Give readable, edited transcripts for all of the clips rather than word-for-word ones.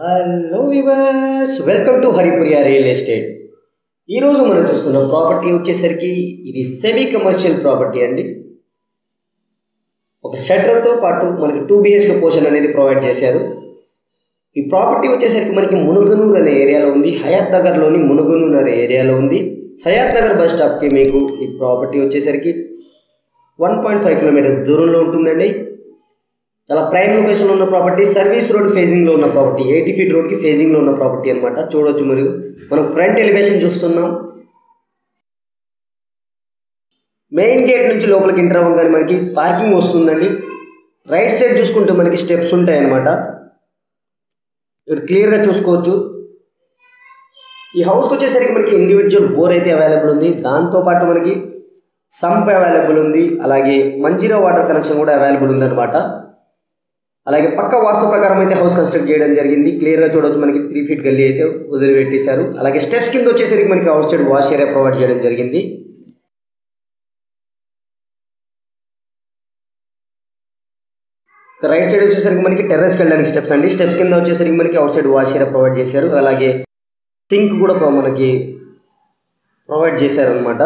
Hello viewers, welcome to Haripriya real estate. ఈరోజు మనం చూస్తున్న ప్రాపర్టీ వచ్చేసరికి ఇది సెమీ కమర్షియల్ ప్రాపర్టీ అండి. ఒక షట్టర్తో పాటు మనకి 2 BHK పోర్షన్ అనేది ప్రొవైడ్ చేశారు. ఈ ప్రాపర్టీ వచ్చేసరికి మనకి మునుగనూరు అనే ఏరియాలో ఉంది. హయాత్ నగర్లోని మునుగనూరు అనే ఏరియాలో ఉంది. హయాత్ నగర్ బస్ స్టాప్కి మీకు ఈ ప్రాపర్టీ వచ్చేసరికి 1.5 కిలోమీటర్స్ దూరంలో ఉంటుందండి. చాలా ప్రైమ్ లొకేషన్లో ఉన్న ప్రాపర్టీ, సర్వీస్ రోడ్ ఫేజింగ్లో ఉన్న ప్రాపర్టీ, 80 ఫీట్ రోడ్కి ఫేజింగ్లో ఉన్న ప్రాపర్టీ అనమాట. చూడొచ్చు, మరియు మనం ఫ్రంట్ ఎలివేషన్ చూస్తున్నాం. మెయిన్ గేట్ నుంచి లోపలికి ఎంటర్ అవ్వగానే మనకి పార్కింగ్ వస్తుందండి. రైట్ సైడ్ చూసుకుంటే మనకి స్టెప్స్ ఉంటాయి అన్నమాట. ఇక్కడ క్లియర్గా చూసుకోవచ్చు. ఈ హౌస్కి వచ్చేసరికి మనకి ఇండివిజువల్ బోర్ అయితే అవైలబుల్ ఉంది. దాంతోపాటు మనకి సంప్ అవైలబుల్ ఉంది. అలాగే మంజీరా వాటర్ కనెక్షన్ కూడా అవైలబుల్ ఉందన్నమాట. అలాగే పక్క వాస్తు ప్రకారం అయితే హౌస్ కన్స్ట్రక్ట్ చేయడం జరిగింది. క్లియర్గా చూడవచ్చు, మనకి 3 ఫీట్ గల్లీ అయితే వదిలిపెట్టేశారు. అలాగే స్టెప్స్ కింద వచ్చేసరికి మనకి out side wash area provide చేయడం జరిగింది. రైట్ సైడ్ వచ్చేసరికి మనకి టెర్రస్కి వెళ్ళడానికి స్టెప్స్ అండి. స్టెప్స్ కింద వచ్చేసరికి మనకి out side wash area provide చేశారు. అలాగే సింక్ కూడా మనకి ప్రొవైడ్ చేశారు అనమాట.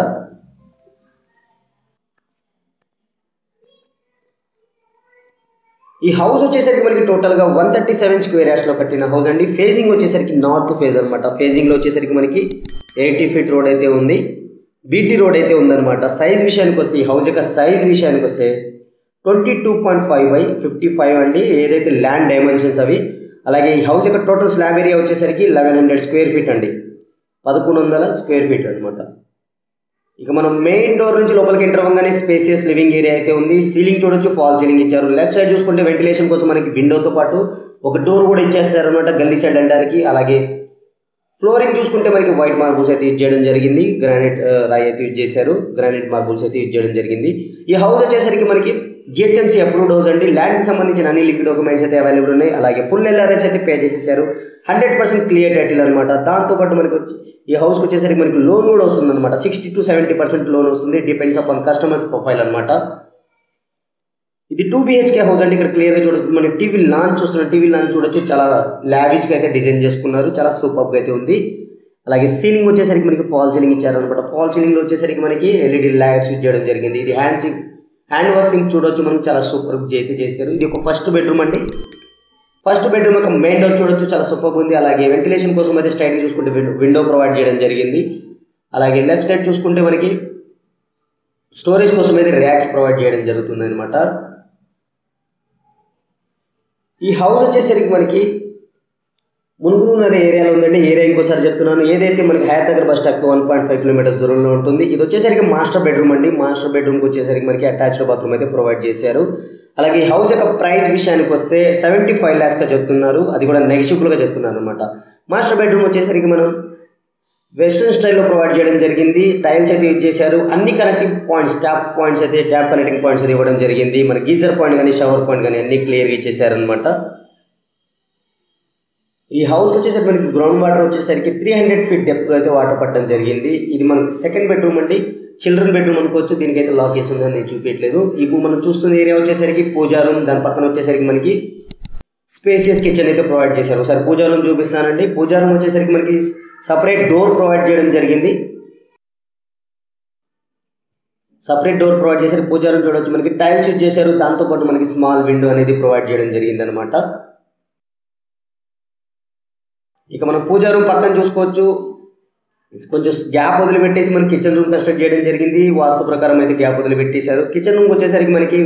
ఈ హౌస్ వచ్చేసరికి మనకి టోటల్గా 137 స్క్వేర్ యార్డ్స్లో కట్టిన హౌస్ అండి. ఫేజింగ్ వచ్చేసరికి నార్త్ ఫేజ్ అనమాట. ఫేజింగ్లో వచ్చేసరికి మనకి 80 ఫీట్ రోడ్ అయితే ఉంది. బీటీ రోడ్ అయితే ఉందన్నమాట. సైజ్ విషయానికి వస్తే, ఈ హౌస్ యొక్క సైజ్ విషయానికి వస్తే 22.5/55 అండి, ఏదైతే ల్యాండ్ డైమెన్షన్స్ అవి. అలాగే ఈ హౌస్ యొక్క టోటల్ స్లాబ్ ఏరియా వచ్చేసరికి 1100 స్క్వేర్ ఫీట్ అండి, 1100 స్క్వేర్ ఫీట్ అనమాట. ఇక మనం మెయిన్ డోర్ నుంచి లోపలికి ఎంటర్ అవ్వగానే స్పేసియస్ లివింగ్ ఏరియా అయితే ఉంది. సీలింగ్ చూడొచ్చు, ఫాల్ సీలింగ్ ఇచ్చారు. లెఫ్ట్ సైడ్ చూసుకుంటే వెంటిలేషన్ కోసం మనకి విండోతో పాటు ఒక డోర్ కూడా ఇచ్చేస్తారు అనమాట, గల్లీ సైడ్ వెళ్ళడానికి. అలాగే ఫ్లోరింగ్ చూసుకుంటే మనకి వైట్ మార్బుల్స్ అయితే యూజ్ చేయడం జరిగింది. గ్రానైట్ రాయి అయితే యూజ్ చేశారు. గ్రానైట్ మార్బుల్స్ అయితే యూజ్ చేయడం జరిగింది. ఈ హౌస్ వచ్చేసరికి మనకి GHMC అప్రూవ్డ్ హౌస్ అండి. ల్యాండ్కి సంబంధించిన అన్ని లిక్విడ్ డాక్యుమెంట్స్ అయితే అవైలబుల్ ఉన్నాయి. అలాగే ఫుల్ LRS అయితే పే చేసేసారు. 100% క్లియర్ టైటిల్ అనమాట. దాంతోపాటు మనకి ఈ హౌస్కి వచ్చేసరికి మనకి లోన్ కూడా వస్తుంది అనమాట. 60 to 70% లోన్ వస్తుంది, డిపెండ్స్ అపాన్ కస్టమర్స్ ప్రొఫైల్ అనమాట. ఇది 2 BHK హౌస్ అండి. ఇక్కడ క్లియర్గా చూడొచ్చు, మన టీవీ లాంచ్ చూస్తున్న టీవీ లాంచ్ చూడొచ్చు. చాలా లావిష్గా అయితే డిజైన్ చేసుకున్నారు, చాలా సూపర్గా అయితే ఉంది. అలాగే సీలింగ్ వచ్చేసరికి మనకి ఫాల్ సీలింగ్ ఇచ్చారు అనమాట. ఫాల్ సీలింగ్లో వచ్చేసరికి మనకి LED లైట్స్ యూజ్ చేయడం జరిగింది. ఇది హ్యాండ్ వాష్ సింక్ చూడొచ్చు, మనకి చాలా సూపర్ అయితే చేశారు. ఇది ఒక ఫస్ట్ బెడ్రూమ్ అండి. ఫస్ట్ బెడ్రూమ్ యొక్క మెయిన్ డోర్ చూడొచ్చు, చాలా సూపర్గా ఉంది. అలాగే వెంటిలేషన్ కోసం అయితే స్ట్రైట్గా చూసుకుంటే విండో ప్రొవైడ్ చేయడం జరిగింది. అలాగే లెఫ్ట్ సైడ్ చూసుకుంటే మనకి స్టోరేజ్ కోసం అయితే ర్యాక్స్ ప్రొవైడ్ చేయడం జరుగుతుంది అనమాట. ఈ హౌస్ వచ్చేసరికి మనకి మునుగనూరు అనే ఏరియాలో ఉందండి. ఏరియా ఇంకోసారి చెప్తున్నాను, ఏదైతే మనకి హయాత్ నగర్ బస్ స్టాప్కి 1.5 కిలోమీటర్స్ దూరంలో ఉంటుంది. ఇది వచ్చేసరికి మాస్టర్ బెడ్రూమ్ అండి. మాస్టర్ బెడ్రూమ్కి వచ్చేసరికి మనకి అటాచ్డ్ బాత్రూమ్ అయితే ప్రొవైడ్ చేశారు. అలాగే ఈ హౌస్ యొక్క ప్రైస్ విషయానికి వస్తే 75 lakhsగా చెప్తున్నారు. అది కూడా నెగిషియబుల్గా చెప్తున్నారు అనమాట. మాస్టర్ బెడ్రూమ్ వచ్చేసరికి మనం వెస్ట్రన్ స్టైల్లో ప్రొవైడ్ చేయడం జరిగింది. టైల్స్ అయితే యూజ్ చేశారు. అన్ని connecting points, tap connecting points అయితే ఇవ్వడం జరిగింది. మన గీజర్ పాయింట్ కానీ షవర్ పాయింట్ కానీ అన్ని క్లియర్గా ఇచ్చేసారనమాట. ఈ హౌస్ వచ్చేసరికి మనకి గ్రౌండ్ వాటర్ వచ్చేసరికి 300 ఫీట్ డెప్త్లో అయితే వాటర్ పట్టడం జరిగింది. ఇది మనకి సెకండ్ బెడ్రూమ్ అండి. చిల్డ్రన్ బెడ్రూమ్ అనుకోవచ్చు. దీనికైతే లాక్ వేసి ఉందని నేను చూపించట్లేదు. ఇప్పుడు మనం చూస్తున్న ఏరియా వచ్చేసరికి పూజా రూమ్, దాని పక్కన వచ్చేసరికి మనకి స్పేసియస్ కిచెన్ అయితే ప్రొవైడ్ చేశారు. ఒకసారి పూజా రూమ్ చూపిస్తానండి. పూజా రూమ్ వచ్చేసరికి మనకి సపరేట్ డోర్ ప్రొవైడ్ చేయడం జరిగింది. సపరేట్ డోర్ ప్రొవైడ్ చేశారు. పూజా రూమ్ చూడవచ్చు, మనకి టైల్స్ యూజ్ చేశారు. దాంతోపాటు మనకి స్మాల్ విండో అనేది ప్రొవైడ్ చేయడం జరిగింది అనమాట. ఇక మనం పూజా రూమ్ పక్కన చూసుకోవచ్చు, కొంచెం గ్యాప్ వదిలిపెట్టేసి మనకి కిచెన్ రూమ్ కన్స్ట్రక్ట్ చేయడం జరిగింది. వాస్తు ప్రకారం అయితే గ్యాప్ వదిలిపెట్టేశారు. కిచెన్ రూమ్ వచ్చేసరికి మనకి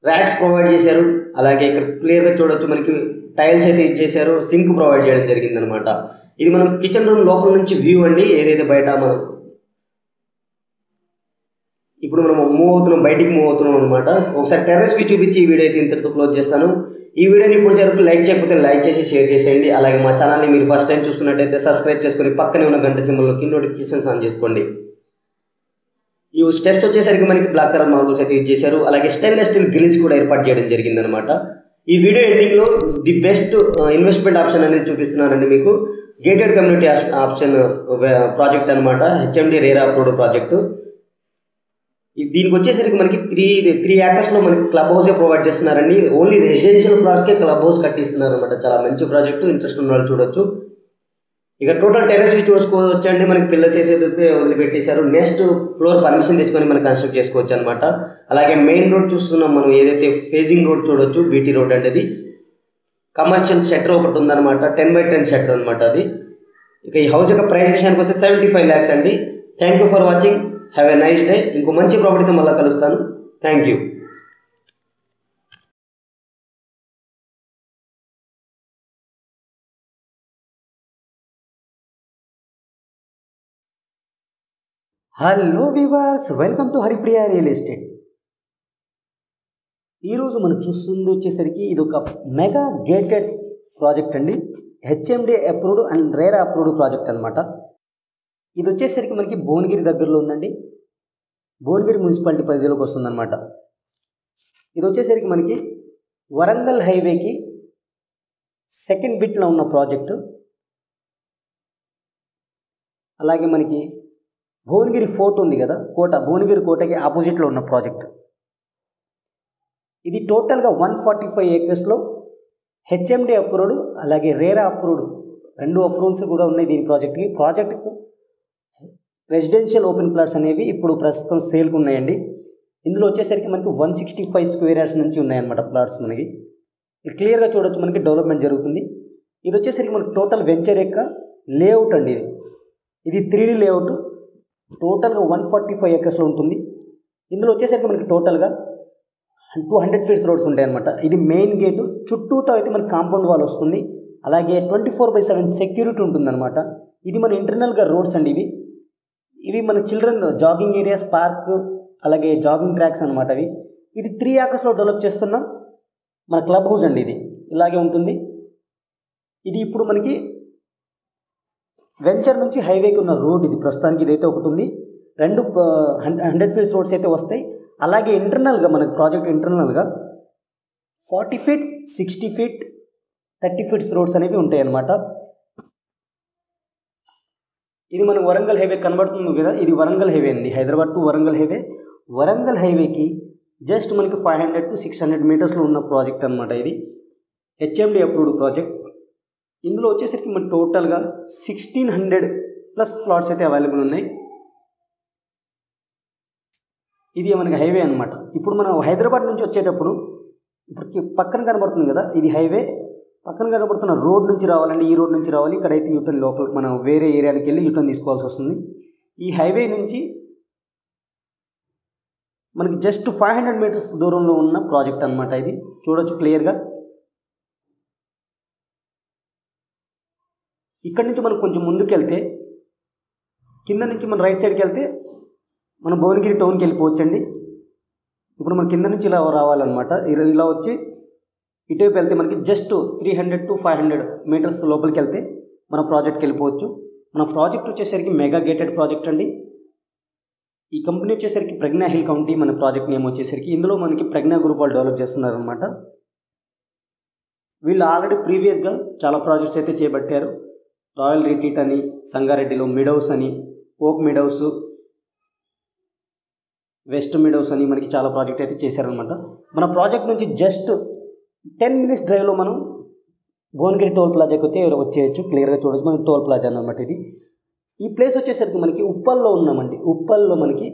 ర్యాక్స్ ప్రొవైడ్ చేశారు. అలాగే ఇక్కడ క్లియర్గా చూడొచ్చు, మనకి టైల్స్ అయితే ఇచ్చేసారు. సింక్ ప్రొవైడ్ చేయడం జరిగింది అనమాట. ఇది మనం కిచెన్ రూమ్ లోపల నుంచి వ్యూ అండి. ఏదైతే బయట మనం ఇప్పుడు మనం బయటికి మూవ్ అవుతున్నాం అనమాట. ఒకసారి టెర్రస్ వ్యూ చూపించి ఈ వీడియో అయితే ఇంతటితో క్లోజ్ చేస్తాను. ఈ వీడియోని ఇప్పుడు వరకు లైక్ చేయకపోతే లైక్ చేసి షేర్ చేసేయండి. అలాగే మా ఛానల్ని మీరు ఫస్ట్ టైం చూస్తున్నట్టయితే సబ్స్క్రైబ్ చేసుకొని పక్కనే ఉన్న గంట సింబల్ నొక్కి నోటిఫికేషన్స్ ఆన్ చేసుకోండి. ఈ స్టెప్స్ వచ్చేసరికి మనకి బ్లాక్ కలర్ మార్బుల్స్ అయితే యూజ్ చేశారు. అలాగే స్టెయిన్లెస్ స్టీల్ గ్రిల్స్ కూడా ఏర్పాటు చేయడం జరిగింది అనమాట. ఈ వీడియో ఎండింగ్లో ది బెస్ట్ ఇన్వెస్ట్మెంట్ ఆప్షన్ అనేది చూపిస్తున్నానండి మీకు. గేటెడ్ కమ్యూనిటీ ఆప్షన్ ప్రాజెక్ట్ అనమాట. HMD RERA approved project. దీనికి వచ్చేసరికి మనకి త్రీ ఏకర్స్లో మనకి క్లబ్ హౌసే ప్రొవైడ్ చేస్తున్నారండి. ఓన్లీ రెసిడెన్షియల్ ప్లాట్స్కే క్లబ్ హౌస్ కట్టిస్తున్నారు అనమాట. చాలా మంచి ప్రాజెక్టు, ఇంట్రెస్ట్ ఉన్న వాళ్ళు చూడొచ్చు. ఇక టోటల్ టెర్రస్ చూసుకోవచ్చు అండి. మనకి పిల్లర్స్ వేసేదైతే వదిలిపెట్టేశారు. నెక్స్ట్ ఫ్లోర్ పర్మిషన్ తెచ్చుకొని మనం కన్స్ట్రక్ట్ చేసుకోవచ్చు అనమాట. అలాగే మెయిన్ రోడ్ చూస్తున్నాం మనం, ఏదైతే ఫేజింగ్ రోడ్ చూడొచ్చు, బీటీ రోడ్ అనేది. కమర్షియల్ షట్టర్ ఒకటి ఉందన్నమాట, 10x10 షట్టర్ అనమాట అది. ఇక ఈ హౌస్ యొక్క ప్రైస్ విషయానికి వస్తే 75 lakhs అండి. Thank you for watching, have a nice day. ఇంకో మంచి ప్రాపర్టీతో మళ్ళీ కలుస్తాను. Thank you. Hello viewers, welcome to Haripriya real estate. ఈరోజు మనం చూస్తుంది వచ్చేసరికి ఇది ఒక మెగా గేటెడ్ ప్రాజెక్ట్ అండి. HMD approved and RERA approved project అనమాట. ఇది వచ్చేసరికి మనకి భువనగిరి దగ్గరలో ఉందండి. భువనగిరి మున్సిపాలిటీ పరిధిలోకి వస్తుందన్నమాట. ఇది వచ్చేసరికి మనకి వరంగల్ హైవేకి సెకండ్ బిట్లో ఉన్న ప్రాజెక్టు. అలాగే మనకి భువనగిరి ఫోర్ట్ ఉంది కదా, కోట, భువనగిరి కోటకి ఆపోజిట్లో ఉన్న ప్రాజెక్ట్. ఇది టోటల్గా 145 acresలో హెచ్ఎండి అప్రూవ్డ్ అలాగే రేరా అప్రూవ్డ్ 2 అప్రూవల్స్ కూడా ఉన్నాయి దీని ప్రాజెక్ట్కు రెసిడెన్షియల్ ఓపెన్ ప్లాట్స్ అనేవి ఇప్పుడు ప్రస్తుతం సేల్కి ఉన్నాయండి. ఇందులో వచ్చేసరికి మనకి 165 square yards నుంచి ఉన్నాయన్నమాట ప్లాట్స్. మనకి ఇది క్లియర్గా చూడొచ్చు, మనకి డెవలప్మెంట్ జరుగుతుంది. ఇది వచ్చేసరికి మనకి టోటల్ వెంచర్ యొక్క లేఅవుట్ అండి. ఇది 3D లేఅవుట్. టోటల్గా 145 acresలో ఉంటుంది. ఇందులో వచ్చేసరికి మనకి టోటల్గా 200 feet రోడ్స్ ఉంటాయి అన్నమాట. ఇది మెయిన్ గేటు, చుట్టూతో అయితే మనకి కాంపౌండ్ వాల్ వస్తుంది. అలాగే 24/7 సెక్యూరిటీ ఉంటుందన్నమాట. ఇది మన ఇంటర్నల్గా రోడ్స్ అండి. ఇవి మన చిల్డ్రన్ జాగింగ్ ఏరియాస్, పార్క్, అలాగే జాగింగ్ ట్రాక్స్ అనమాట. ఇది 3 acresలో డెవలప్ చేస్తున్న మన క్లబ్ హౌస్ అండి. ఇది ఇలాగే ఉంటుంది. ఇది ఇప్పుడు మనకి వెంచర్ నుంచి హైవేకి ఉన్న రోడ్ ఇది ప్రస్తుతానికి. ఇదైతే ఒకటి ఉంది. 100 feet రోడ్స్ అయితే వస్తాయి. అలాగే ఇంటర్నల్గా మనకి ప్రాజెక్ట్ ఇంటర్నల్గా 40 feet, 60 feet, 30 feet రోడ్స్ అనేవి ఉంటాయి అన్నమాట. ఇది మన వరంగల్ హైవే కనబడుతుంది కదా, ఇది వరంగల్ హైవే అండి. Hyderabad to Warangal highway. వరంగల్ హైవేకి జస్ట్ మనకి 500 to 600 మీటర్స్లో ఉన్న ప్రాజెక్ట్ అనమాట. ఇది హెచ్ఎండి అప్రూవ్డ్ ప్రాజెక్ట్. ఇందులో వచ్చేసరికి మనకి టోటల్గా 1600+ ప్లాట్స్ అయితే అవైలబుల్ ఉన్నాయి. ఇది మనకి హైవే అనమాట. ఇప్పుడు మనం హైదరాబాద్ నుంచి వచ్చేటప్పుడు ఇప్పుడు పక్కన కనబడుతుంది కదా, ఇది హైవే. పక్కన కనబడుతున్న రోడ్ నుంచి రావాలండి, ఈ రోడ్ నుంచి రావాలి. ఇక్కడైతే యూటర్న్ లోపల మనం వేరే ఏరియాకి వెళ్ళి యూటర్న్ తీసుకోవాల్సి వస్తుంది. ఈ హైవే నుంచి మనకి జస్ట్ 500 మీటర్స్ దూరంలో ఉన్న ప్రాజెక్ట్ అనమాట. ఇది చూడొచ్చు క్లియర్గా. ఇక్కడ నుంచి మనం కొంచెం ముందుకు వెళ్తే, కింద నుంచి మనం రైట్ సైడ్కి వెళ్తే మనం భువనగిరి టౌన్కి వెళ్ళిపోవచ్చండి. ఇప్పుడు మనం కింద నుంచి ఇలా రావాలన్నమాట. ఇలా వచ్చి ఇటువైపు వెళ్తే మనకి జస్ట్ 300 to 500 మీటర్స్ లోపలికి వెళ్తే మన ప్రాజెక్ట్కి వెళ్ళిపోవచ్చు. మన ప్రాజెక్ట్ వచ్చేసరికి మెగా గేటెడ్ ప్రాజెక్ట్ అండి. ఈ కంపెనీ వచ్చేసరికి ప్రజ్ఞా హిల్ కౌంటీ మన ప్రాజెక్ట్ నేమ్ వచ్చేసరికి. ఇందులో మనకి ప్రజ్ఞా గ్రూప్ వాళ్ళు డెవలప్ చేస్తున్నారనమాట. వీళ్ళు ఆల్రెడీ ప్రీవియస్గా చాలా ప్రాజెక్ట్స్ అయితే చేపట్టారు. రాయల్ రిట్రీట్ అని, సంగారెడ్డిలో మిడౌస్ అని, ఓక్ మిడౌస్, వెస్ట్ మిడౌస్ అని మనకి చాలా ప్రాజెక్ట్ అయితే చేశారనమాట. మన ప్రాజెక్ట్ నుంచి జస్ట్ 10 minutes డ్రైవ్లో మనం భువనగిరి టోల్ ప్లాజాకి అయితే వచ్చేయచ్చు. క్లియర్గా చూడవచ్చు, మనకి టోల్ ప్లాజా అనమాట ఇది. ఈ ప్లేస్ వచ్చేసరికి మనకి ఉప్పల్లో ఉన్నామండి. ఉప్పల్లో మనకి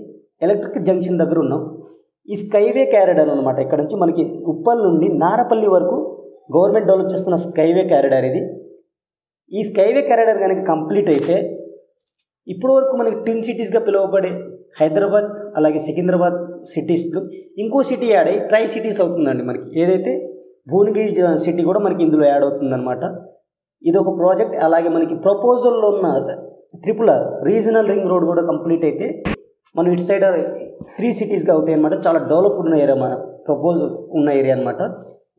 ఎలక్ట్రిక్ జంక్షన్ దగ్గర ఉన్నాం. ఈ స్కైవే క్యారిడార్ అనమాట. ఇక్కడ నుంచి మనకి ఉప్పల్ నుండి నారపల్లి వరకు గవర్నమెంట్ డెవలప్ చేస్తున్న స్కైవే క్యారిడార్ ఇది. ఈ స్కైవే క్యారిడార్ కనుక కంప్లీట్ అయితే ఇప్పటి వరకు మనకి టిన్ సిటీస్గా పిలువబడే హైదరాబాద్ అలాగే సికింద్రాబాద్ సిటీస్లో ఇంకో సిటీ యాడ్ అయ్యి ట్రై సిటీస్ అవుతుందండి మనకి. ఏదైతే భువనగిరి సిటీ కూడా మనకి ఇందులో యాడ్ అవుతుందన్నమాట. ఇది ఒక ప్రాజెక్ట్. అలాగే మనకి ప్రపోజల్లో ఉన్న RRR రీజనల్ రింగ్ రోడ్ కూడా కంప్లీట్ అయితే మనం ఇటు సైడ్ 3 cities అవుతాయి అనమాట. చాలా డెవలప్ ఉన్న ఏరియా, మన ప్రపోజల్ ఉన్న ఏరియా అనమాట.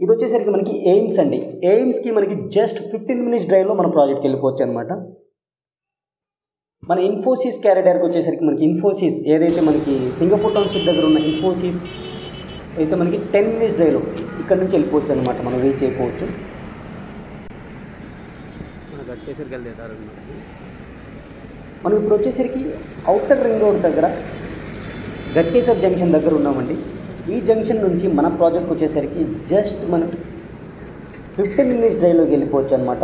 ఇది వచ్చేసరికి మనకి ఎయిమ్స్ అండి. ఎయిమ్స్కి మనకి జస్ట్ 15 minutes డ్రైవ్లో మన ప్రాజెక్ట్కి వెళ్ళిపోవచ్చు అనమాట. మన ఇన్ఫోసిస్ క్యారిడార్కి వచ్చేసరికి మనకి ఇన్ఫోసిస్ ఏదైతే మనకి సింగపూర్ టౌన్షిప్ దగ్గర ఉన్న ఇన్ఫోసిస్ అయితే మనకి 10 minutes డ్రైవ్లో ఇక్కడ నుంచి వెళ్ళిపోవచ్చు అనమాట. మనం రీచ్ అయిపోవచ్చు. మనకు వచ్చేసరికి మనం ఇప్పుడు వచ్చేసరికి ఔటర్ రింగ్ రోడ్ దగ్గర గట్టేశ్వర్ జంక్షన్ దగ్గర ఉన్నామండి. ఈ జంక్షన్ నుంచి మన ప్రాజెక్ట్ వచ్చేసరికి జస్ట్ మనం 15 minutes డ్రైవ్లోకి వెళ్ళిపోవచ్చు అనమాట.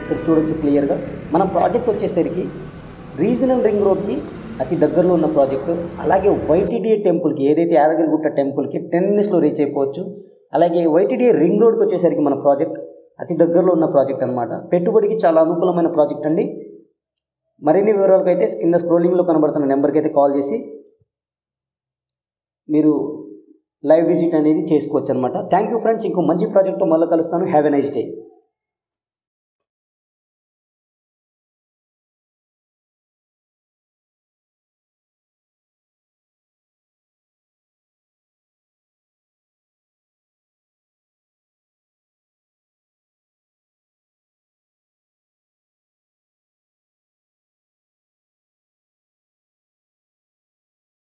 ఇక్కడ చూడొచ్చు క్లియర్గా. మన ప్రాజెక్ట్ వచ్చేసరికి రీజనల్ రింగ్ రోడ్కి అతి దగ్గరలో ఉన్న ప్రాజెక్టు. అలాగే వైటీడీఏ టెంపుల్కి, ఏదైతే యాదగిరిగుట్ట టెంపుల్కి 10 minutesలో రీచ్ అయిపోవచ్చు. అలాగే వైటీడీఏ రింగ్ రోడ్కి వచ్చేసరికి మన ప్రాజెక్ట్ అతి దగ్గరలో ఉన్న ప్రాజెక్ట్ అనమాట. పెట్టుబడికి చాలా అనుకూలమైన ప్రాజెక్ట్ అండి. మరిన్ని వివరాలకు అయితే కింద స్క్రోలింగ్లో కనబడుతున్న నెంబర్కి అయితే కాల్ చేసి మీరు లైవ్ విజిట్ అనేది చేసుకోవచ్చు అనమాట. Thank you friends. ఇంకో మంచి ప్రాజెక్ట్తో మళ్ళీ కలుస్తాను. Have a nice day.